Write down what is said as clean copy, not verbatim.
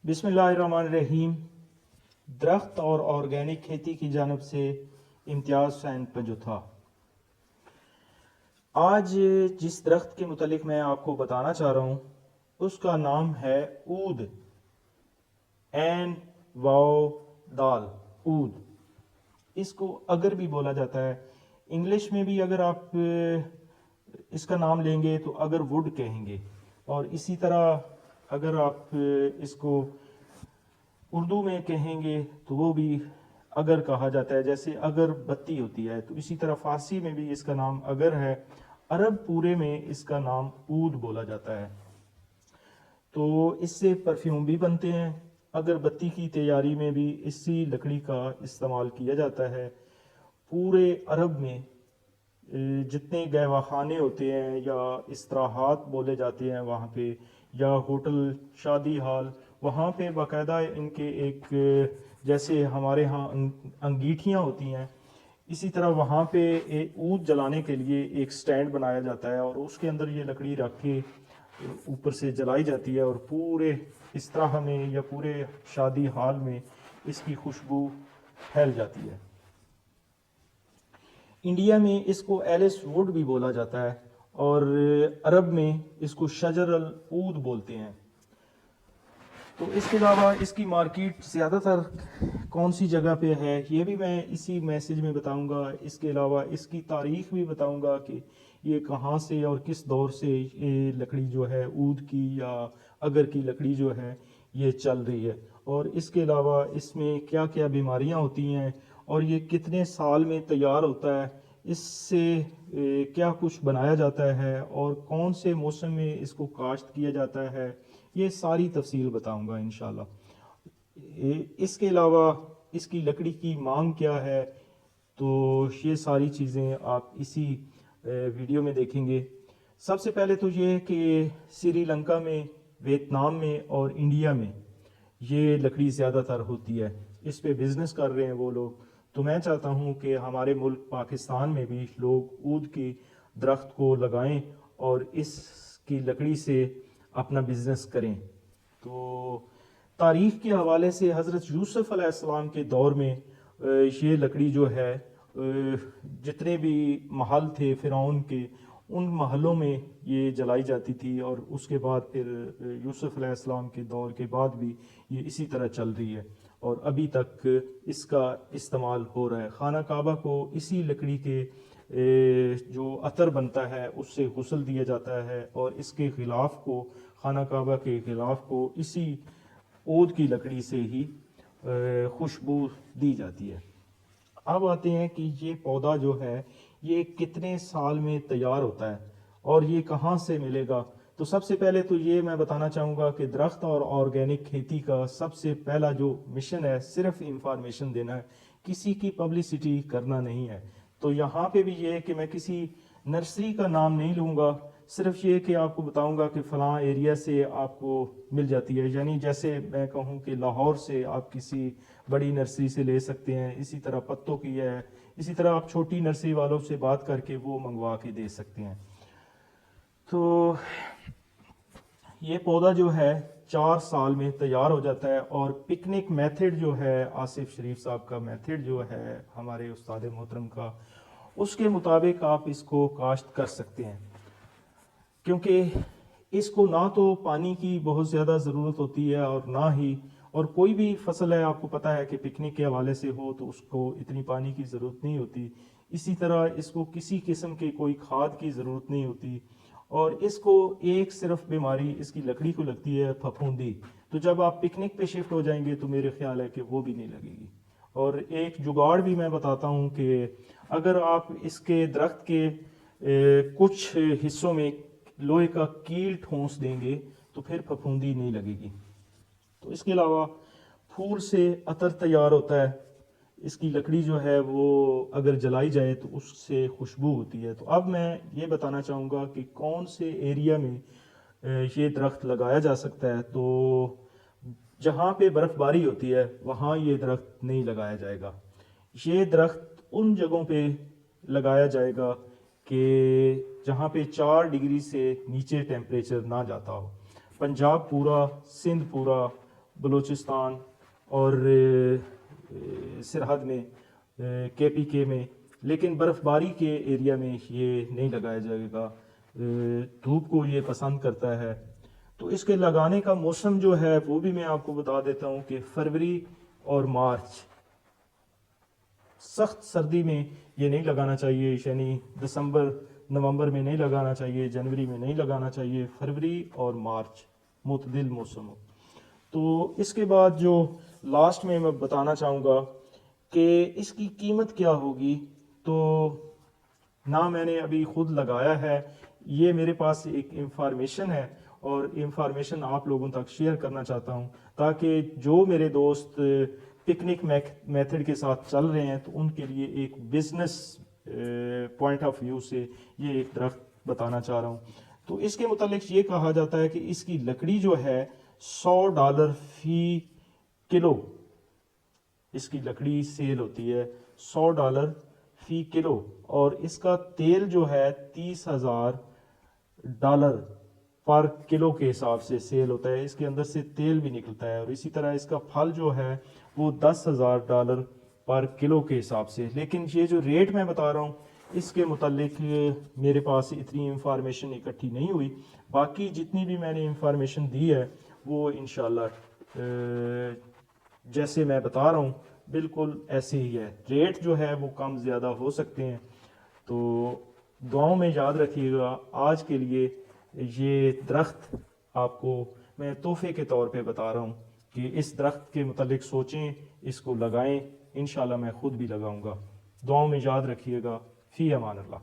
बिस्मिल्लाहिर्रहमानिर्रहीम। दरख्त और ऑर्गेनिक खेती की जानब से इम्तियाज़ हुसैन पंजुथा। आज जिस दरख्त के मुतलिक मैं आपको बताना चाह रहा हूँ उसका नाम है ऊद। एन वाओ दाल, ऊद। इसको अगर भी बोला जाता है। इंग्लिश में भी अगर आप इसका नाम लेंगे तो अगर वुड कहेंगे, और इसी तरह अगर आप इसको उर्दू में कहेंगे तो वो भी अगर कहा जाता है, जैसे अगर बत्ती होती है। तो इसी तरह फारसी में भी इसका नाम अगर है। अरब पूरे में इसका नाम ऊद बोला जाता है। तो इससे परफ्यूम भी बनते हैं। अगरबत्ती की तैयारी में भी इसी लकड़ी का इस्तेमाल किया जाता है। पूरे अरब में जितने गहवाखाने होते हैं या इस्तराहात बोले जाते हैं वहाँ पे, या होटल, शादी हाल, वहाँ पे बाकायदा इनके एक जैसे हमारे यहाँ अंगीठियाँ होती हैं, इसी तरह वहाँ पे ऊद जलाने के लिए एक स्टैंड बनाया जाता है और उसके अंदर ये लकड़ी रख के ऊपर से जलाई जाती है, और पूरे इस तरह में या पूरे शादी हाल में इसकी खुशबू फैल जाती है। इंडिया में इसको एलिस वुड भी बोला जाता है, और अरब में इसको शजर अल ऊद बोलते हैं। तो इसके अलावा इसकी मार्केट ज़्यादातर कौन सी जगह पे है ये भी मैं इसी मैसेज में बताऊंगा। इसके अलावा इसकी तारीख भी बताऊंगा कि ये कहाँ से और किस दौर से ये लकड़ी जो है ऊद की या अगर की लकड़ी जो है ये चल रही है, और इसके अलावा इसमें क्या क्या बीमारियां होती हैं और ये कितने साल में तैयार होता है, इससे क्या कुछ बनाया जाता है और कौन से मौसम में इसको काश्त किया जाता है, ये सारी तफसील बताऊंगा इंशाल्लाह। इसके अलावा इसकी लकड़ी की मांग क्या है, तो ये सारी चीज़ें आप इसी वीडियो में देखेंगे। सबसे पहले तो ये है कि श्रीलंका में, वियतनाम में और इंडिया में ये लकड़ी ज़्यादातर होती है। इस पे बिज़नेस कर रहे हैं वो लोग। तो मैं चाहता हूँ कि हमारे मुल्क पाकिस्तान में भी लोग ऊद की दरख्त को लगाएं और इसकी लकड़ी से अपना बिज़नेस करें। तो तारीख़ के हवाले से हज़रत यूसुफ़ अलैहिस्सलाम के दौर में ये लकड़ी जो है जितने भी महल थे फ़िरौन के, उन महलों में ये जलाई जाती थी, और उसके बाद फिर यूसुफ़ अलैहिस्सलाम के दौर के बाद भी ये इसी तरह चल रही है और अभी तक इसका इस्तेमाल हो रहा है। खाना काबा को इसी लकड़ी के जो अतर बनता है उससे गुस्ल दिया जाता है, और इसके ख़िलाफ़ को, खाना काबा के ख़िलाफ़ को इसी ऊद की लकड़ी से ही खुशबू दी जाती है। अब आते हैं कि ये पौधा जो है ये कितने साल में तैयार होता है और ये कहाँ से मिलेगा। तो सबसे पहले तो ये मैं बताना चाहूँगा कि दरख्त और ऑर्गेनिक खेती का सबसे पहला जो मिशन है सिर्फ इंफॉर्मेशन देना है, किसी की पब्लिसिटी करना नहीं है। तो यहाँ पे भी ये है कि मैं किसी नर्सरी का नाम नहीं लूँगा, सिर्फ ये कि आपको बताऊंगा कि फ़लाँ एरिया से आपको मिल जाती है। यानी जैसे मैं कहूँ कि लाहौर से आप किसी बड़ी नर्सरी से ले सकते हैं, इसी तरह पत्तों की है, इसी तरह आप छोटी नर्सरी वालों से बात करके वो मंगवा के दे सकते हैं। तो ये पौधा जो है 4 साल में तैयार हो जाता है, और पिकनिक मेथड जो है आसिफ शरीफ साहब का मेथड जो है हमारे उस्ताद मोहतरम का, उसके मुताबिक आप इसको काश्त कर सकते हैं। क्योंकि इसको ना तो पानी की बहुत ज़्यादा ज़रूरत होती है और ना ही, और कोई भी फसल है आपको पता है कि पिकनिक के हवाले से हो तो उसको इतनी पानी की ज़रूरत नहीं होती। इसी तरह इसको किसी किस्म की कोई खाद की ज़रूरत नहीं होती, और इसको एक सिर्फ बीमारी इसकी लकड़ी को लगती है, फफूंदी। तो जब आप पिकनिक पे शिफ्ट हो जाएंगे तो मेरे ख्याल है कि वो भी नहीं लगेगी। और एक जुगाड़ भी मैं बताता हूँ कि अगर आप इसके दरख्त के कुछ हिस्सों में लोहे का कील ठोंस देंगे तो फिर फफूंदी नहीं लगेगी। तो इसके अलावा फूल से अतर तैयार होता है। इसकी लकड़ी जो है वो अगर जलाई जाए तो उससे खुशबू होती है। तो अब मैं ये बताना चाहूँगा कि कौन से एरिया में ये दरख्त लगाया जा सकता है। तो जहाँ पे बर्फ़बारी होती है वहाँ ये दरख्त नहीं लगाया जाएगा। ये दरख्त उन जगहों पे लगाया जाएगा कि जहाँ पे 4 डिग्री से नीचे टेम्परेचर ना जाता हो। पंजाब पूरा, सिंध पूरा, بلوچستان اور سرحد میں KPK میں، لیکن برف باری کے ایریا میں یہ نہیں لگایا جائے گا، دھوپ کو یہ پسند کرتا ہے۔ تو اس کے لگانے کا موسم جو ہے وہ بھی میں آپ کو بتا دیتا ہوں کہ فروری اور مارچ، سخت سردی میں یہ نہیں لگانا چاہیے، یعنی دسمبر نومبر میں نہیں لگانا چاہیے، جنوری میں نہیں لگانا چاہیے، فروری اور مارچ معتدل موسم ہو۔ تو اس کے بعد جو لاسٹ میں بتانا چاہوں گا کہ اس کی قیمت کیا ہوگی، تو نہ میں نے ابھی خود لگایا ہے، یہ میرے پاس ایک انفارمیشن ہے اور انفارمیشن آپ لوگوں تک شیئر کرنا چاہتا ہوں تاکہ جو میرے دوست پکنک میتھڈ کے ساتھ چل رہے ہیں تو ان کے لیے ایک بزنس پوائنٹ آف ویو سے یہ ایک درخت بتانا چاہ رہا ہوں۔ تو اس کے متعلق یہ کہا جاتا ہے کہ اس کی لکڑی جو ہے $100 فی کلو، اس کی لکڑی سیل ہوتی ہے $100 فی کلو، اور اس کا تیل جو ہے $30,000 پر کلو کے حساب سے سیل ہوتا ہے، اس کے اندر سے تیل بھی نکلتا ہے، اور اسی طرح اس کا پھل جو ہے وہ $10,000 پر کلو کے حساب سے۔ لیکن یہ جو ریٹ میں بتا رہا ہوں اس کے متعلق میرے پاس اتنی انفارمیشن اکٹھی نہیں ہوئی، باقی جتنی بھی میں نے انفارمیشن دی ہے وہ انشاءاللہ جیسے میں بتا رہا ہوں بالکل ایسے ہی ہے، ریٹ جو ہے وہ کم زیادہ ہو سکتے ہیں۔ تو دعاؤں میں یاد رکھیے گا، آج کے لیے یہ درخت آپ کو میں تحفے کے طور پہ بتا رہا ہوں کہ اس درخت کے متعلق سوچیں، اس کو لگائیں، انشاءاللہ میں خود بھی لگاؤں گا۔ دعاؤں میں یاد رکھیے گا، فی امان اللہ۔